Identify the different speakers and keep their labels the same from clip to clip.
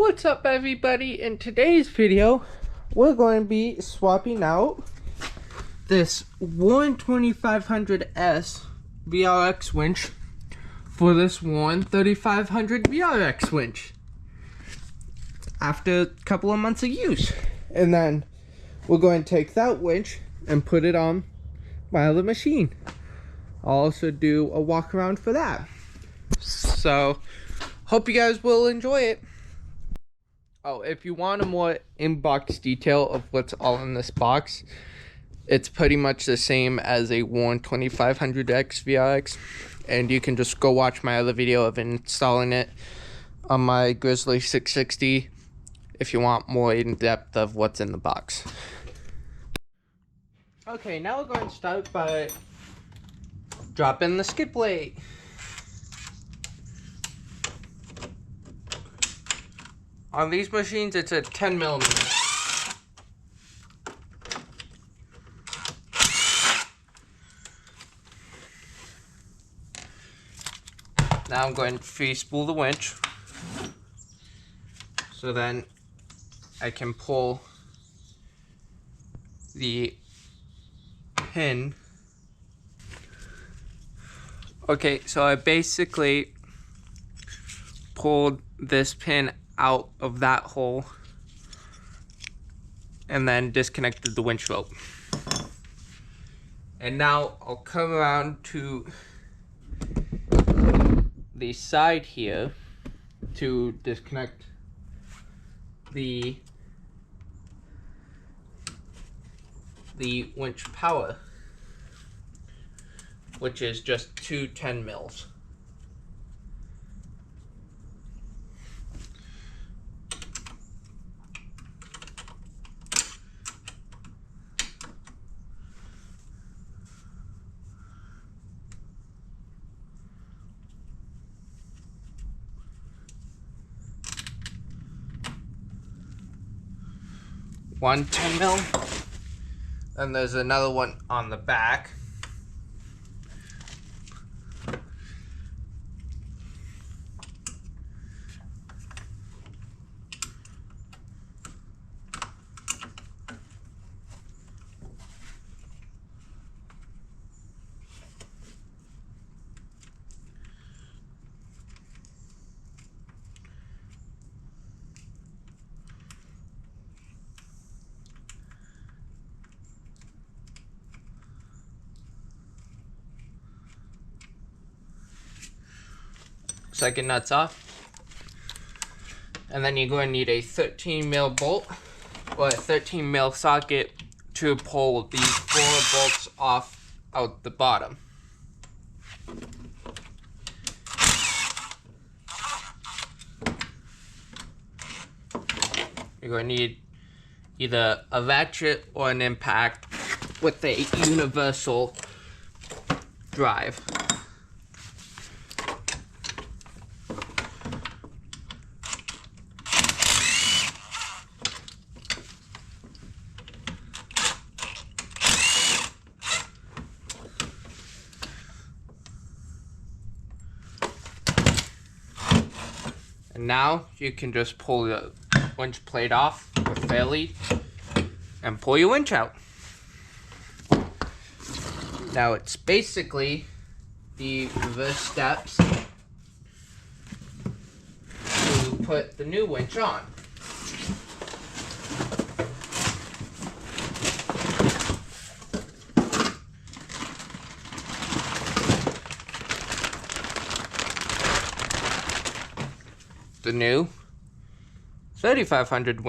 Speaker 1: What's up, everybody? In today's video we're going to be swapping out this Warren 2500S VRX winch for this Warren 3500 VRX winch after a couple of months of use. And then we're going to take that winch and put it on my other machine. I'll also do a walk around for that. So hope you guys will enjoy it. Oh, if you want a more in-box detail of what's all in this box, it's pretty much the same as a Warren 2500X VRX, and you can just go watch my other video of installing it on my Grizzly 660 if you want more in-depth of what's in the box. Okay, now we're going to start by dropping the skid plate. On these machines, it's a 10 millimeter. Now I'm going to free spool the winch, so then I can pull the pin. Okay, so I basically pulled this pin out of that hole and then disconnected the winch rope. And now I'll come around to the side here to disconnect the winch power, which is just two 10 mils. One 10 mil, and there's another one on the back. Second nuts off, and then you're going to need a 13 mil bolt or a 13 mil socket to pull these 4 bolts off out the bottom. You're going to need either a ratchet or an impact with a universal drive. And now you can just pull the winch plate off with fairly and pull your winch out. Now it's basically the reverse steps to put the new winch on. The new 3500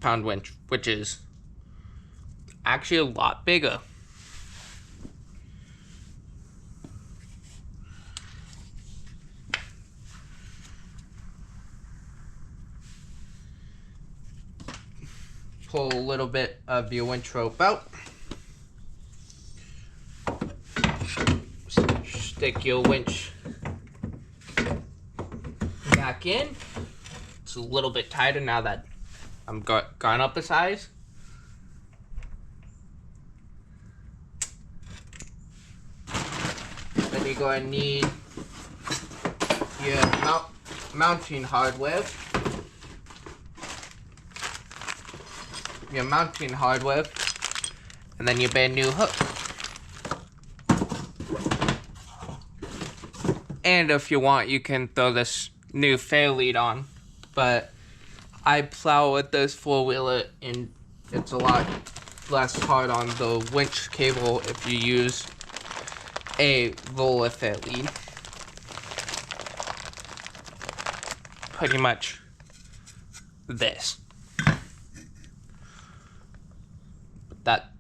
Speaker 1: pound winch, which is actually a lot bigger. Pull a little bit of your winch rope out. Stick your winch back in. It's a little bit tighter now that I'm gone up a size. Then you're going to need your mounting hardware. your mounting hardware, and then your brand new hook. And if you want, you can throw this new fair lead on, but I plow with this 4-wheeler and it's a lot less hard on the winch cable if you use a roller fair lead. Pretty much this.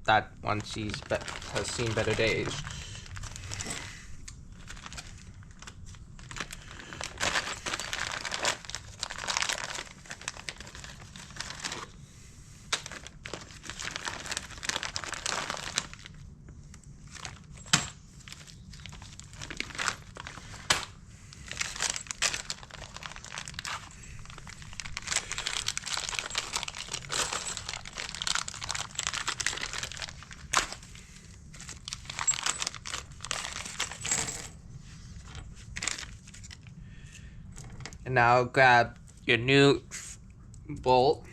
Speaker 1: That one has seen better days. And now grab your new bolt,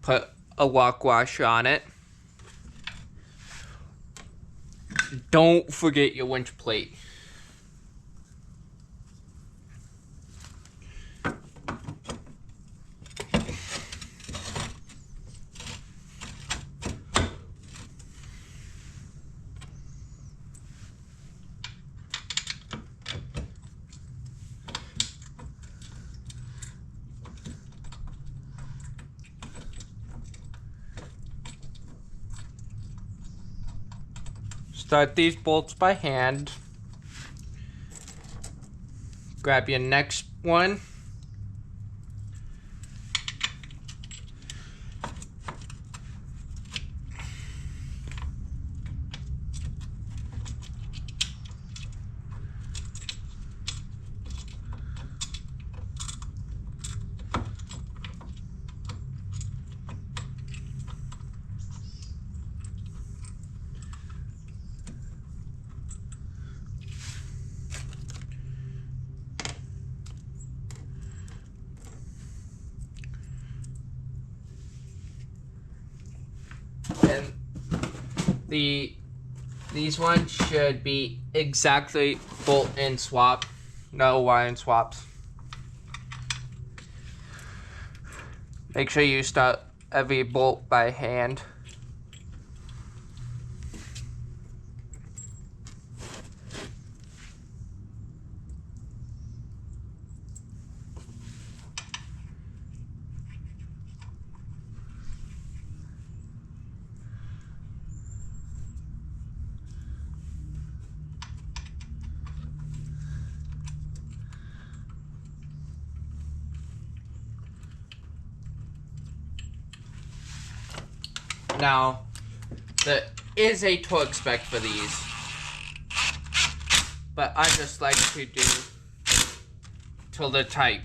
Speaker 1: put a lock washer on it. Don't forget your winch plate. Start these bolts by hand. Grab your next one. And these ones should be exactly bolt and swap, no wire swaps. Make sure you start every bolt by hand. Now, there is a torque spec for these, but I just like to do till they're tight.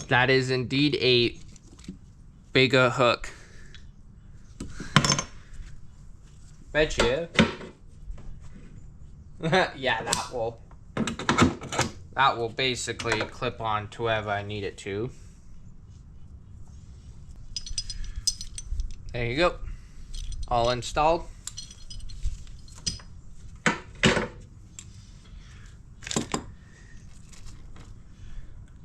Speaker 1: That is indeed a bigger hook. Bet you. Yeah, that will basically clip on to wherever I need it to. There you go. All installed.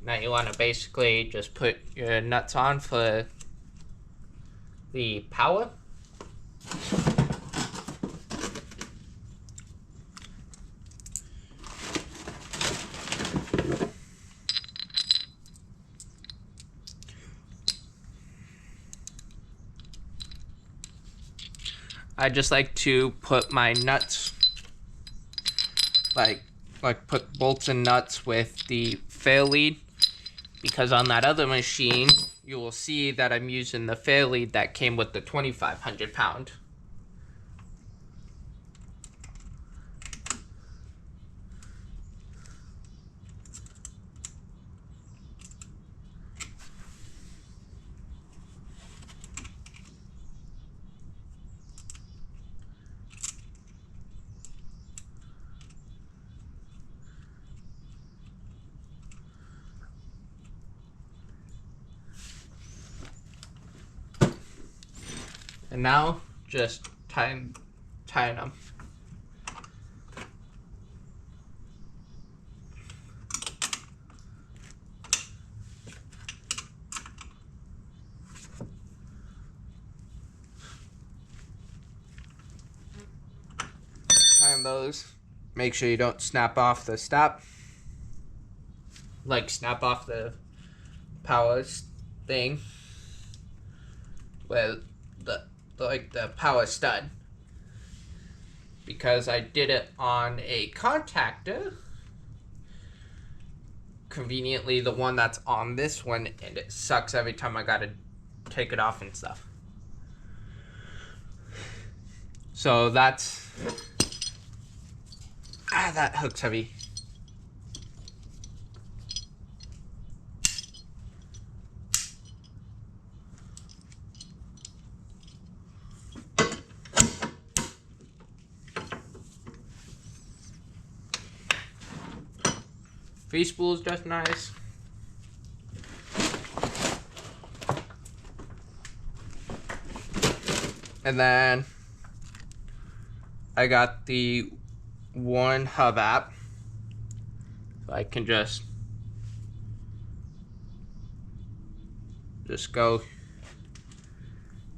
Speaker 1: Now you want to basically just put your nuts on for the power. I just like to put my nuts like like put bolts and nuts with the fair lead, because on that other machine you will see that I'm using the fair lead that came with the 2,500 pound. And now just tying them. Tying those. Make sure you don't snap off the stop. Like snap off the power thing with the power stud, because I did it on a contactor, conveniently the one that's on this one, and it sucks every time I gotta take it off and stuff. So that's that hook's heavy. Free spool is just nice. And then I got the one hub app, so I can just go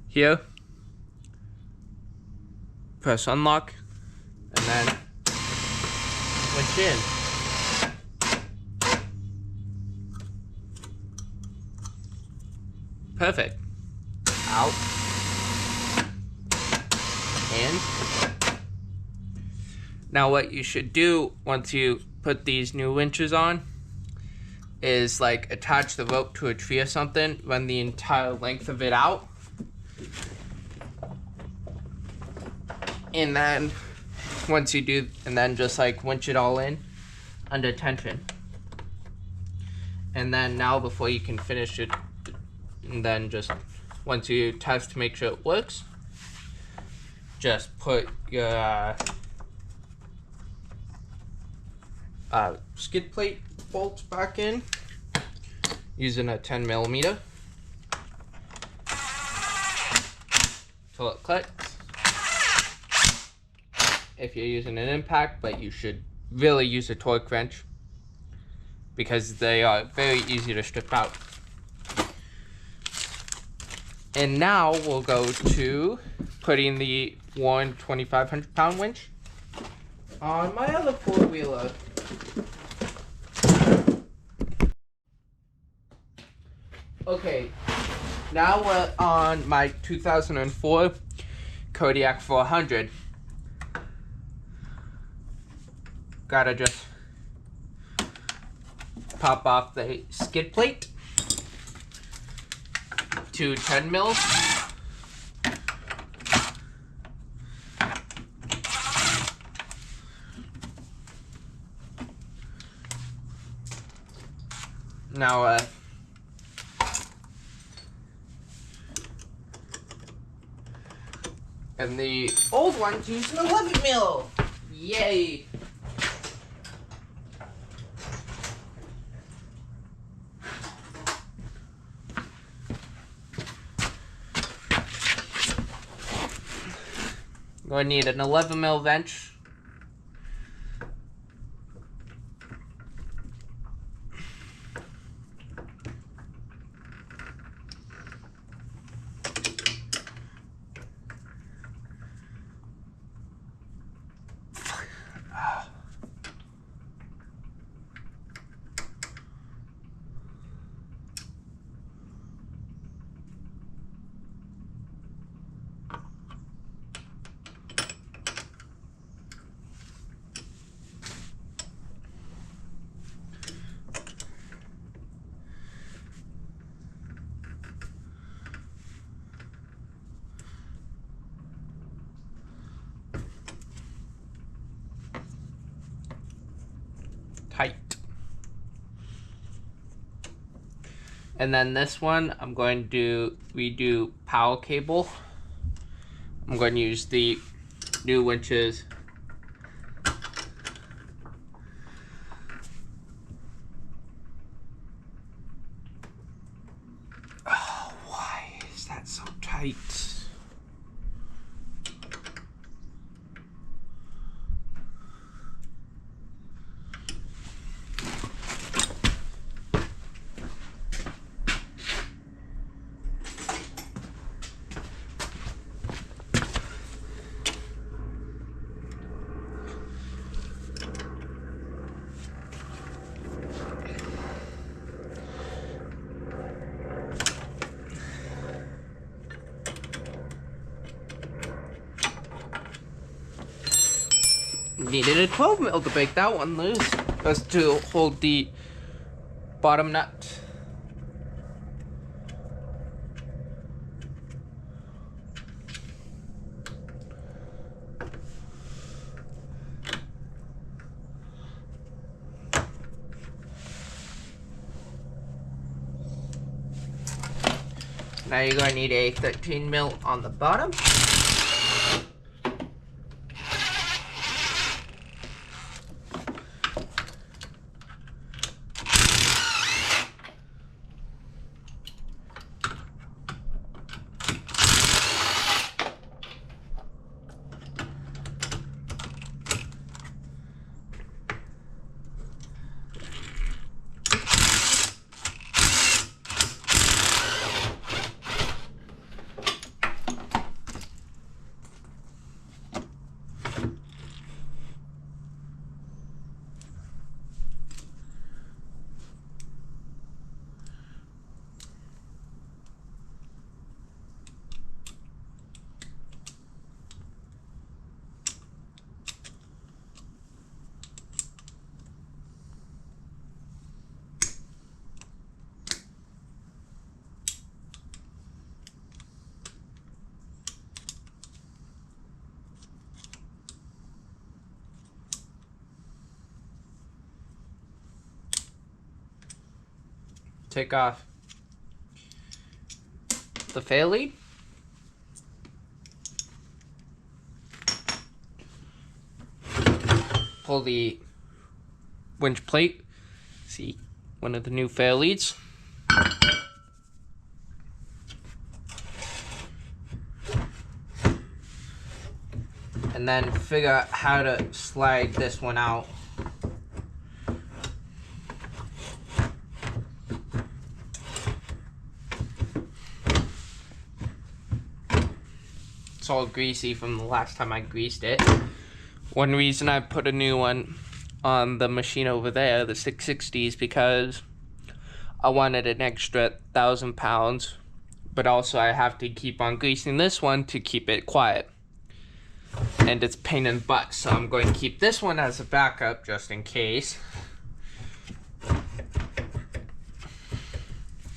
Speaker 1: here, press unlock, and then winch in. Perfect. Out. In. Now what you should do once you put these new winches on is like attach the rope to a tree or something, run the entire length of it out, and then once you do, and then just like winch it all in under tension. And then now before you can finish it, and then just once you test to make sure it works, just put your skid plate bolts back in using a 10mm till it clicks. If you're using an impact, but you should really use a torque wrench because they are very easy to strip out. And now we'll go to putting the one 2,500 pound winch on my other four-wheeler. Okay, now we're on my 2004 Kodiak 400. Gotta just pop off the skid plate to 10 mils. Now, and the old ones use an 11 mil. Yay! Going to need an 11 mil wrench. tight. And then this one, I'm going to redo power cable. I'm going to use the new winches. Oh, why is that so tight? Needed a 12 mil to break that one loose. That's to hold the bottom nut. Now you're going to need a 13 mil on the bottom. Take off the fail lead. Pull the winch plate. See one of the new fail leads. And then figure out how to slide this one out. It's all greasy from the last time I greased it. One reason I put a new one on the machine over there, the 660, is because I wanted an extra 1,000 pounds, but also I have to keep on greasing this one to keep it quiet. And it's pain in the butt, so I'm going to keep this one as a backup just in case.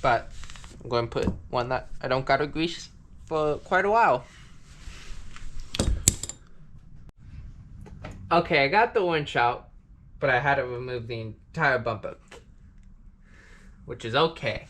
Speaker 1: But I'm going to put one that I don't gotta grease for quite a while. Okay, I got the winch out, but I had to remove the entire bumper, which is okay.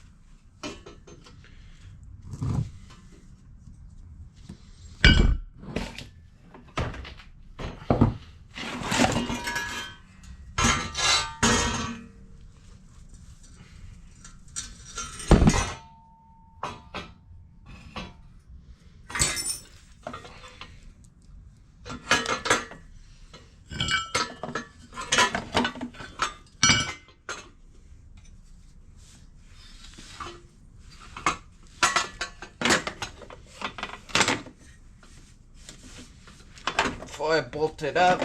Speaker 1: Before I bolt it up,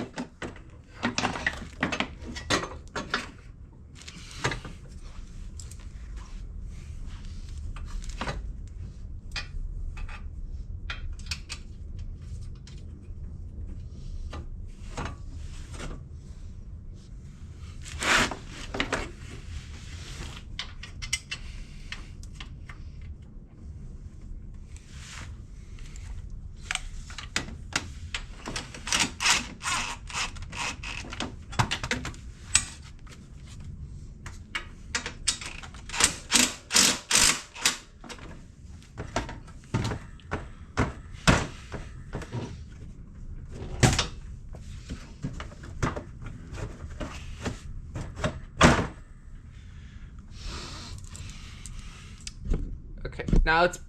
Speaker 1: Now it's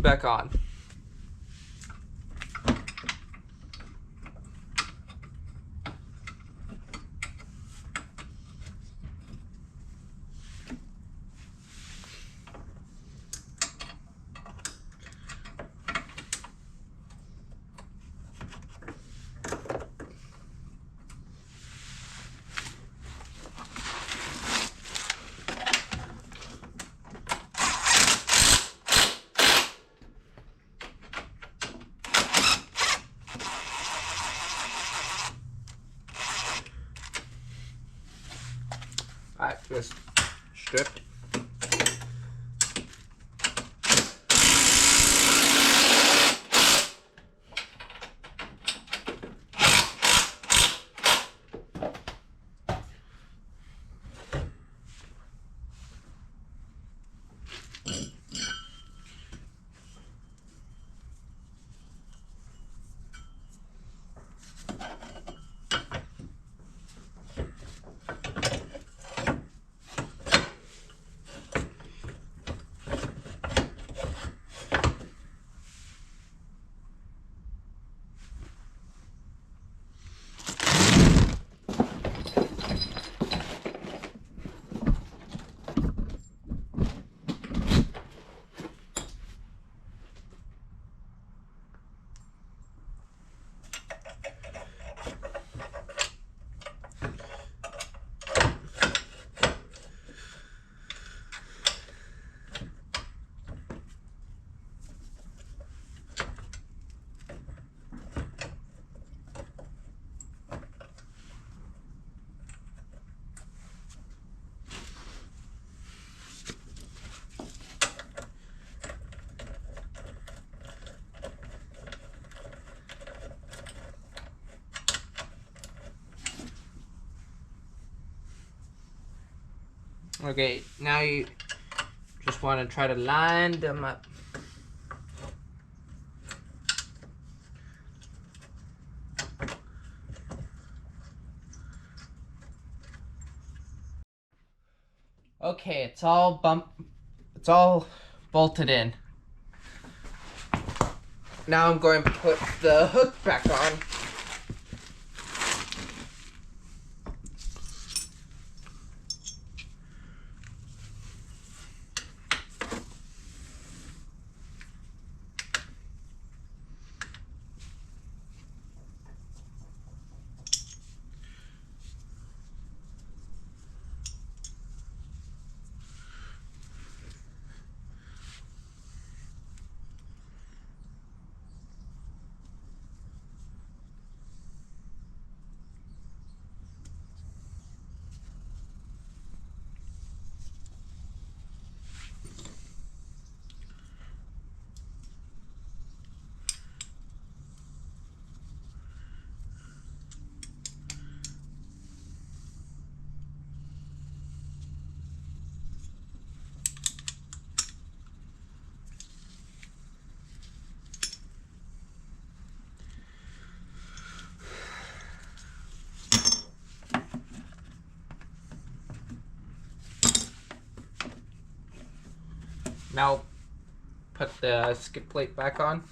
Speaker 1: back on. Alright, just stripped. Okay, now you just want to try to line them up. Okay, it's all bolted in. Now I'm going to put the hook back on. Now put the skid plate back on.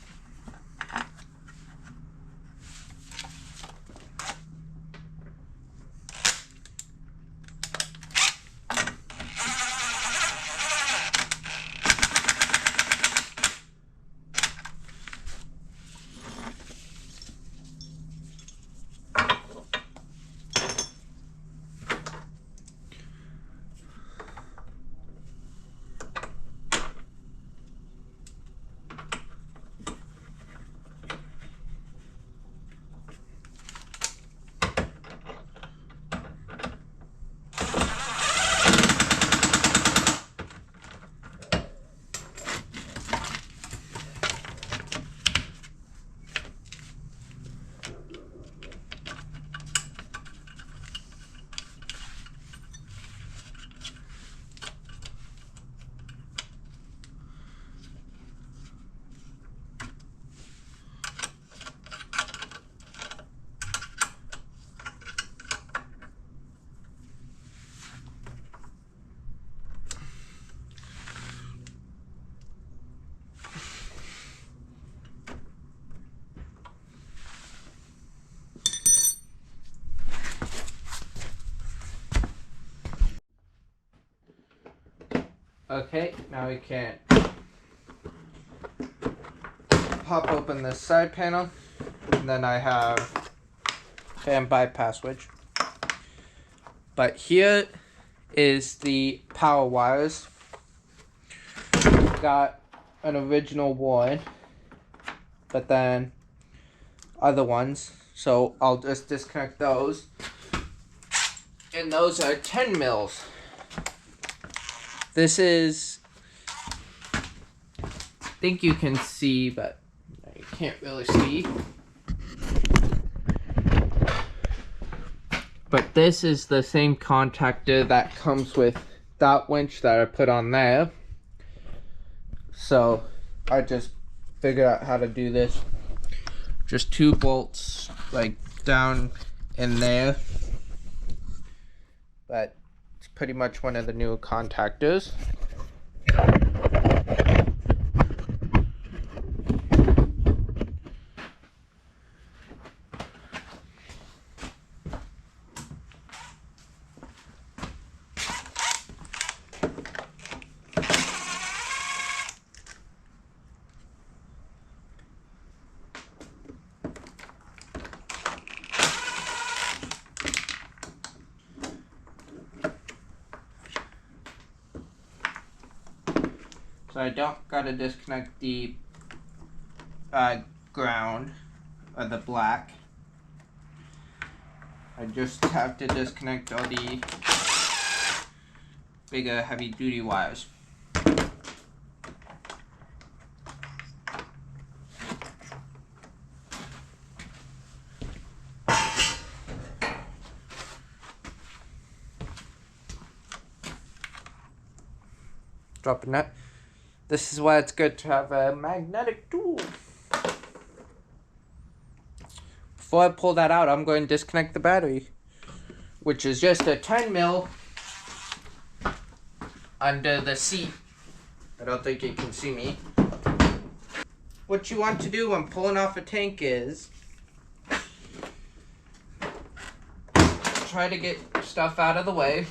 Speaker 1: Okay, now we can pop open this side panel, and then I have fan bypass switch. But here is the power wires. Got an original one, but then other ones. So I'll just disconnect those. And those are 10 mils. This is, I think you can see, but you can't really see. But this is the same contactor that comes with that winch that I put on there. So I just figured out how to do this. Just 2 bolts like down in there. But it's pretty much one of the newer contactors. So I don't gotta disconnect the ground or the black. I just have to disconnect all the bigger heavy duty wires. Dropping that. This is why it's good to have a magnetic tool. Before I pull that out, I'm going to disconnect the battery, which is just a 10 mil under the seat. I don't think you can see me. What you want to do when pulling off a tank is try to get stuff out of the way.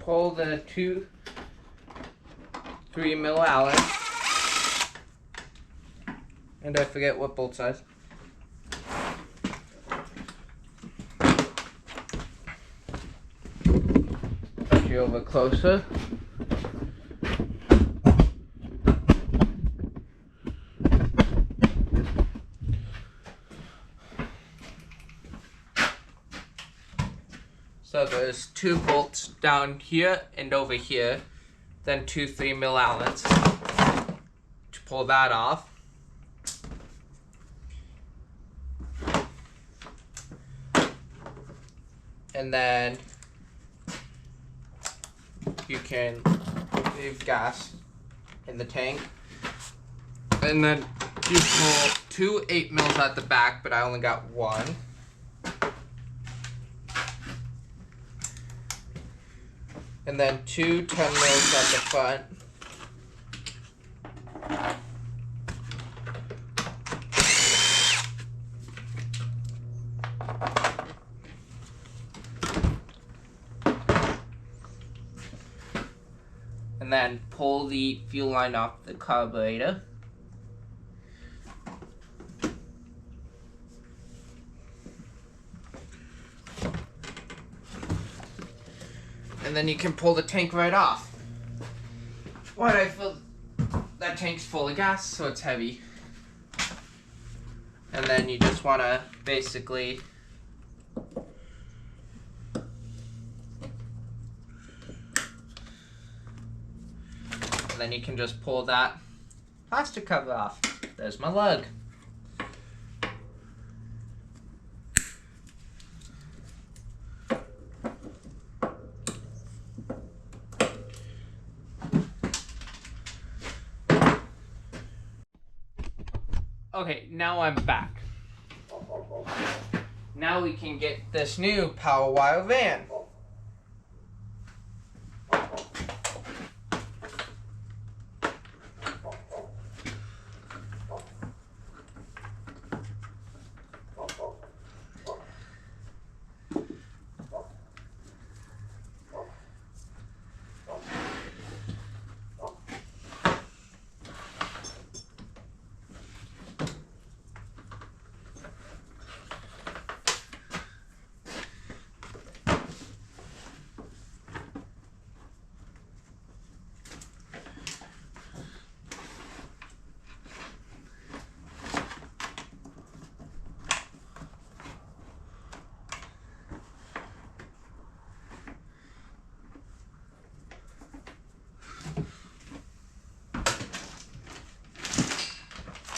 Speaker 1: Pull the 2 3 mil Allen, and I forget what bolt size. Touch you over closer. So there's 2 bolts down here and over here, then 2 3 mil Allens to pull that off. And then you can leave gas in the tank. And then you pull 2 8 mils at the back, but I only got 1. And then 2 10 mils at the front. And then pull the fuel line off the carburetor. And then you can pull the tank right off. What I feel, that tank's full of gas, so it's heavy. And then you just want to basically and then you can just pull that plastic cover off. There's my lug. Okay, now I'm back. Now we can get this new Power Wire van.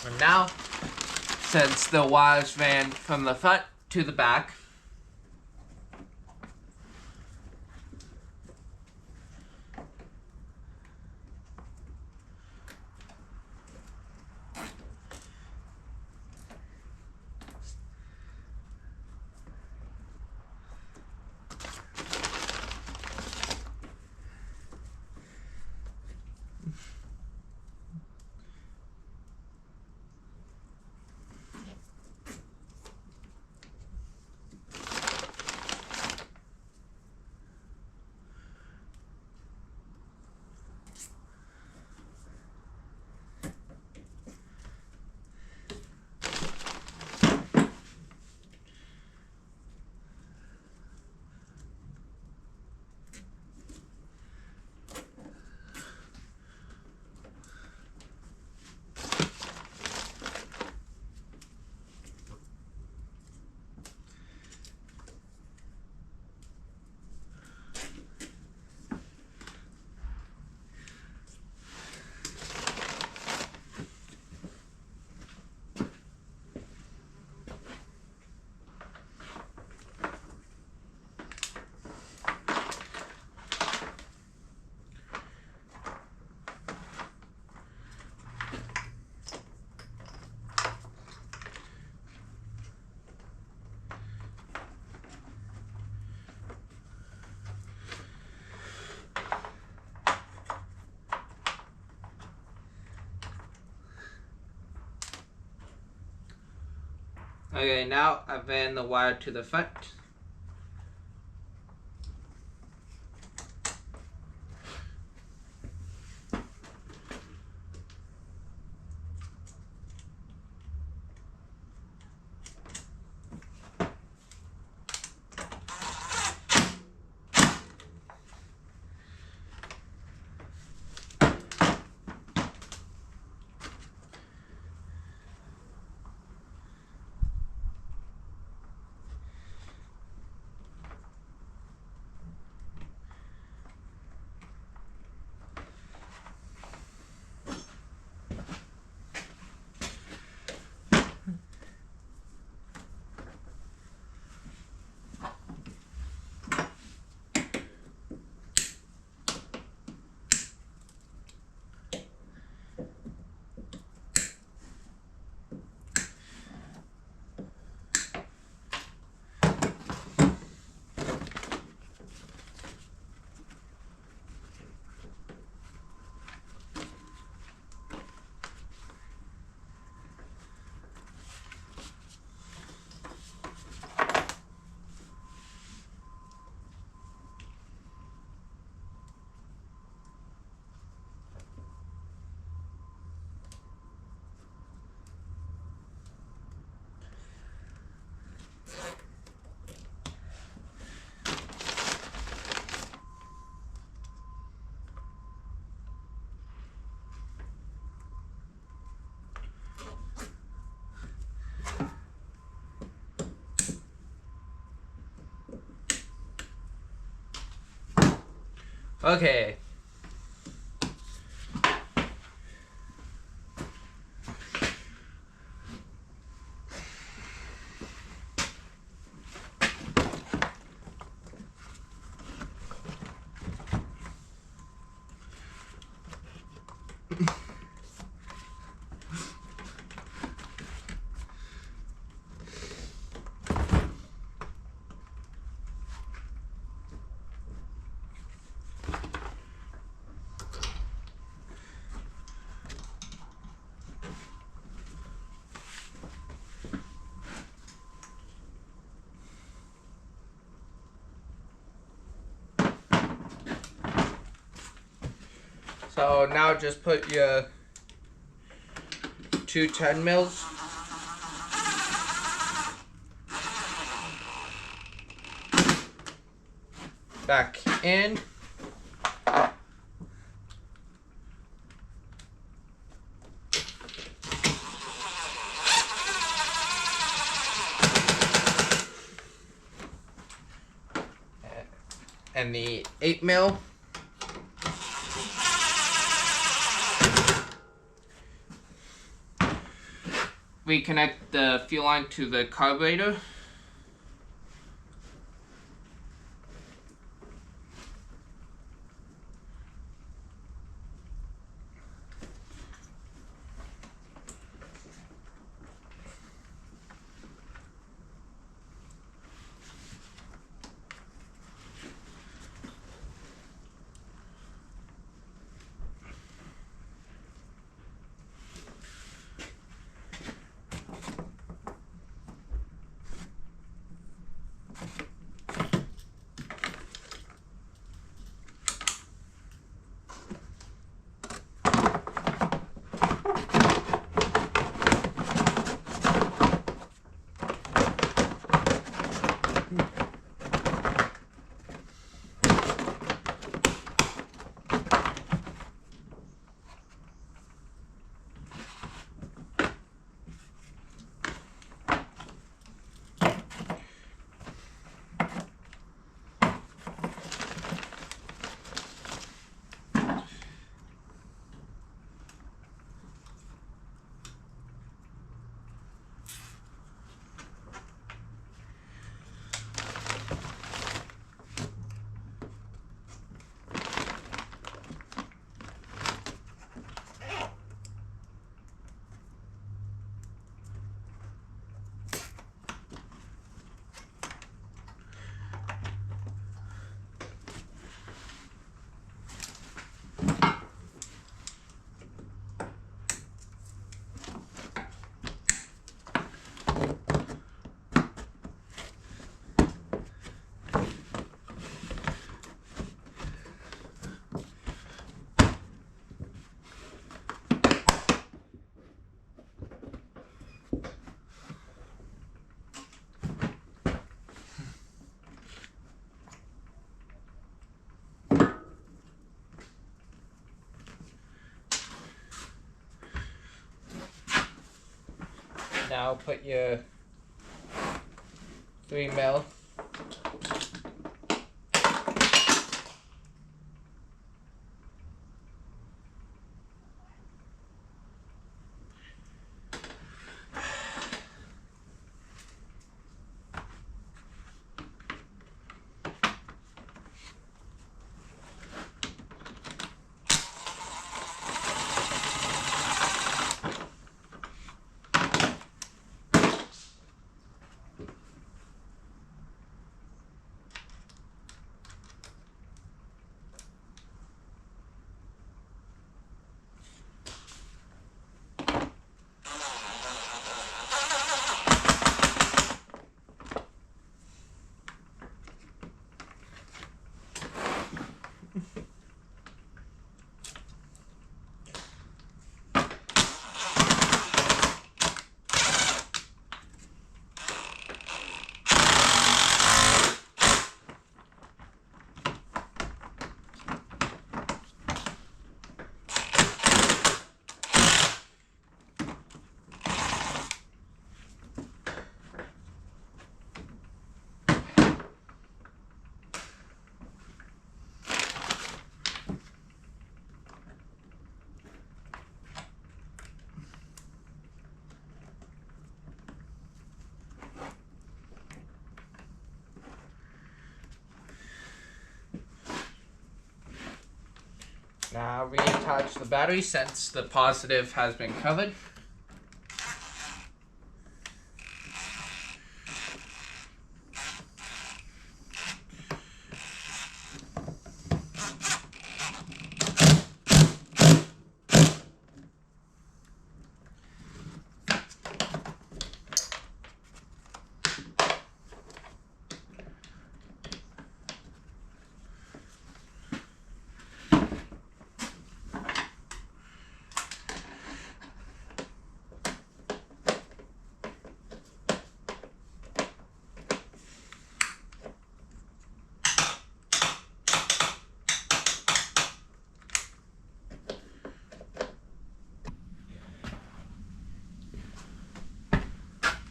Speaker 1: And now, since the wires ran from the front to the back, okay, now I've ran the wire to the front. Okay. So now just put your two 10 mils. Back in. And the 8 mil. Reconnect the fuel line to the carburetor. Now put your 3 mil. Now reattach the battery since the positive has been covered.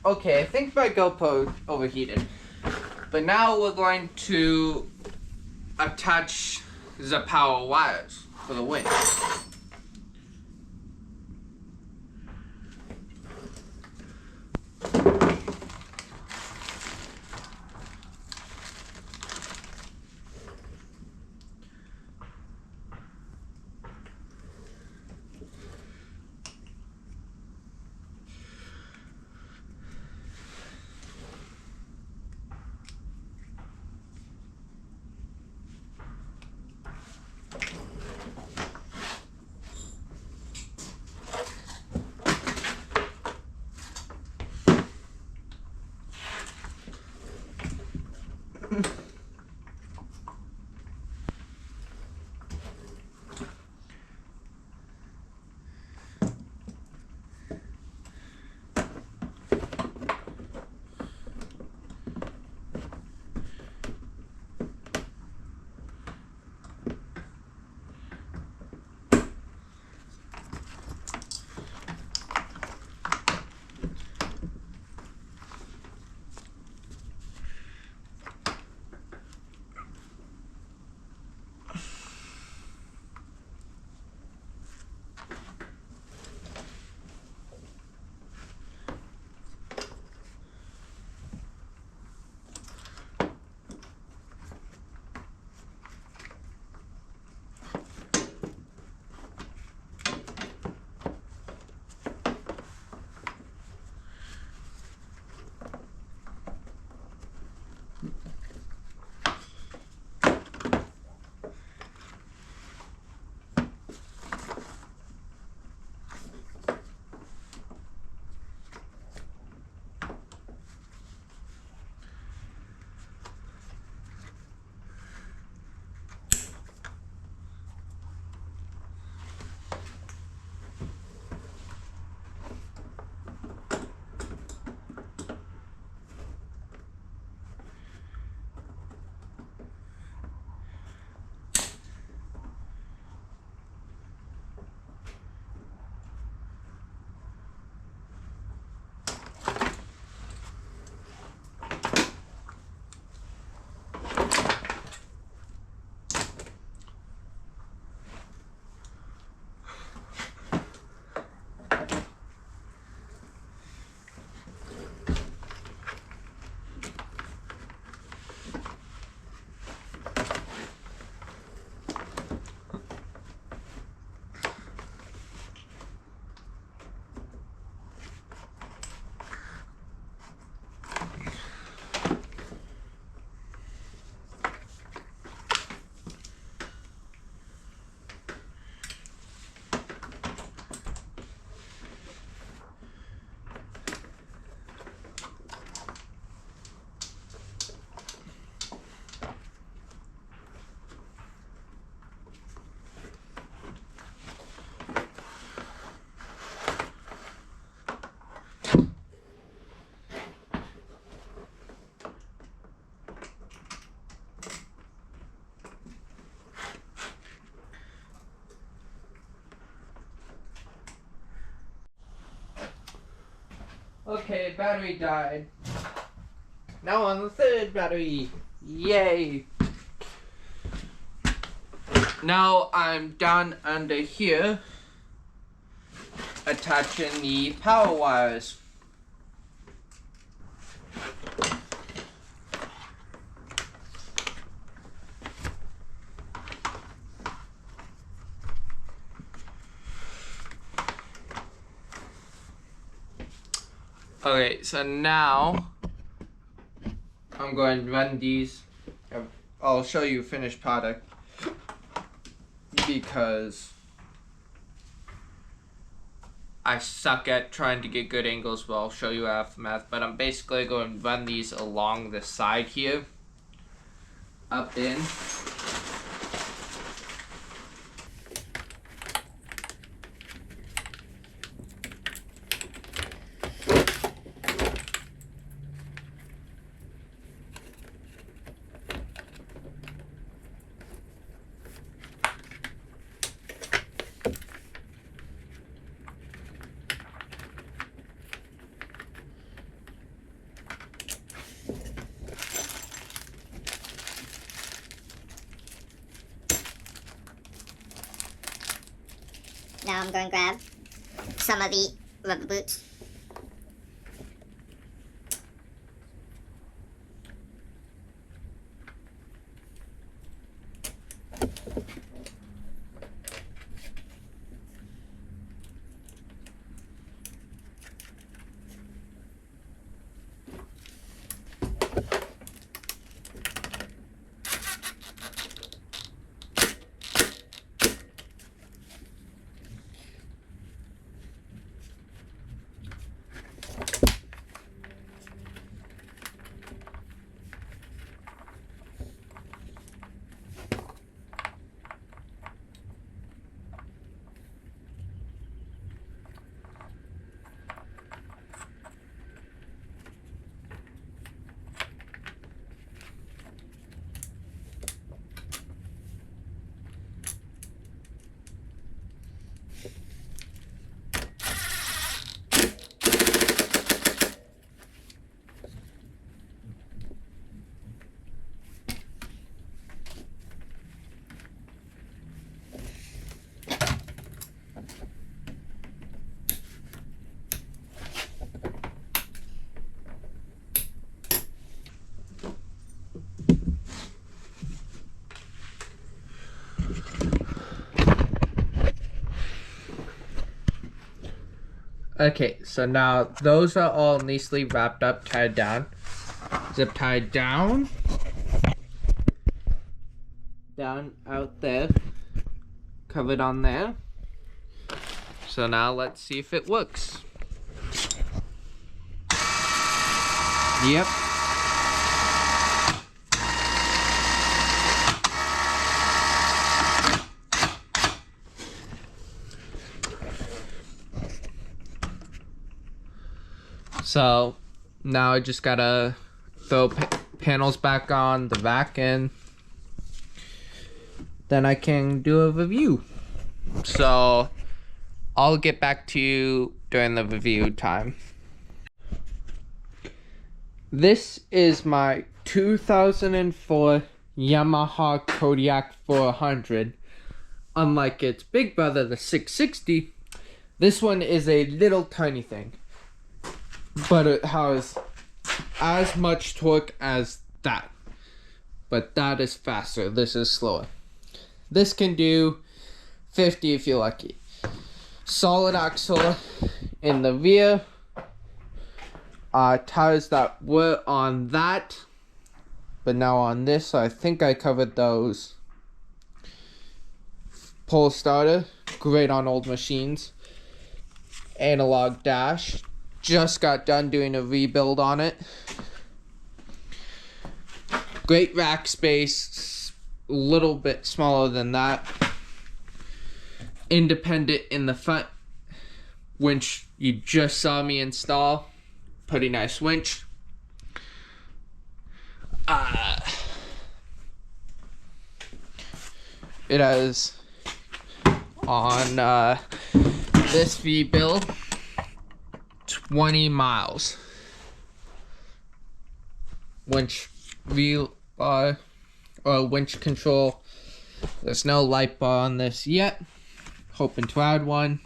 Speaker 1: Okay, I think my GoPro overheated. But now we're going to attach the power wires for the winch. Okay, battery died. Now on the third battery. Yay! Now I'm down under here attaching the power wires. Okay, so now I'm going to run these. I'll show you finished product because I suck at trying to get good angles, but I'll show you aftermath. But I'm basically going to run these along the side here, up in.
Speaker 2: Now I'm going to grab some of the rubber boots.
Speaker 1: Okay, so now those are all nicely wrapped up, tied down. Zip tied down. Down out there. Covered on there. So now let's see if it works. Yep. So now I just gotta throw panels back on the vac and then I can do a review. So I'll get back to you during the review time. This is my 2004 Yamaha Kodiak 400. Unlike its big brother, the 660, this one is a little tiny thing. But it has as much torque as that. But that is faster. This is slower. This can do 50 if you're lucky. Solid axle in the rear. Tires that were on that, but now on this, so I think I covered those. Pole starter, great on old machines. Analog dash. Just got done doing a rebuild on it. Great rack space, a little bit smaller than that. Independent in the front, winch you just saw me install. Pretty nice winch. It has on this rebuild 20 miles. Winch wheel bar or winch control. There's no light bar on this yet. Hoping to add one.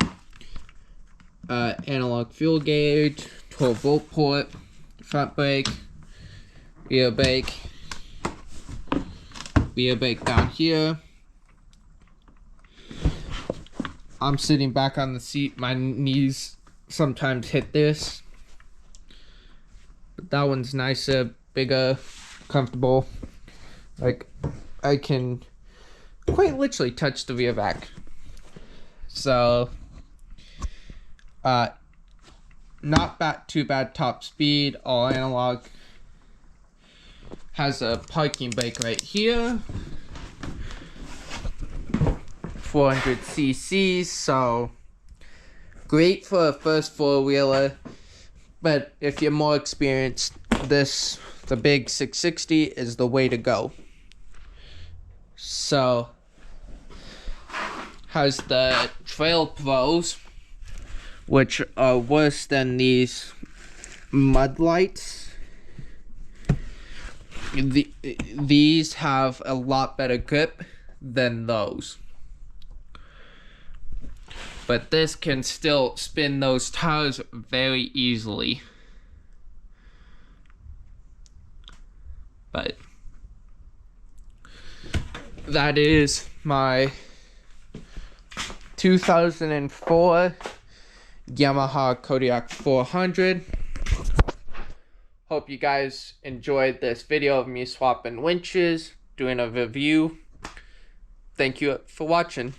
Speaker 1: Analog fuel gauge, 12-volt port, front brake, rear brake down here. I'm sitting back on the seat. My knees sometimes hit this. But that one's nicer, bigger, comfortable. Like, I can quite literally touch the rear vac. So, not too bad top speed, all analog. Has a parking brake right here. 400 cc's, so great for a first four-wheeler. But if you're more experienced, the big 660 is the way to go. So, has the Trail Pros, which are worse than these mud lights. These have a lot better grip than those. But this can still spin those tires very easily. But that is my 2004 Yamaha Kodiak 400. Hope you guys enjoyed this video of me swapping winches, doing a review. Thank you for watching.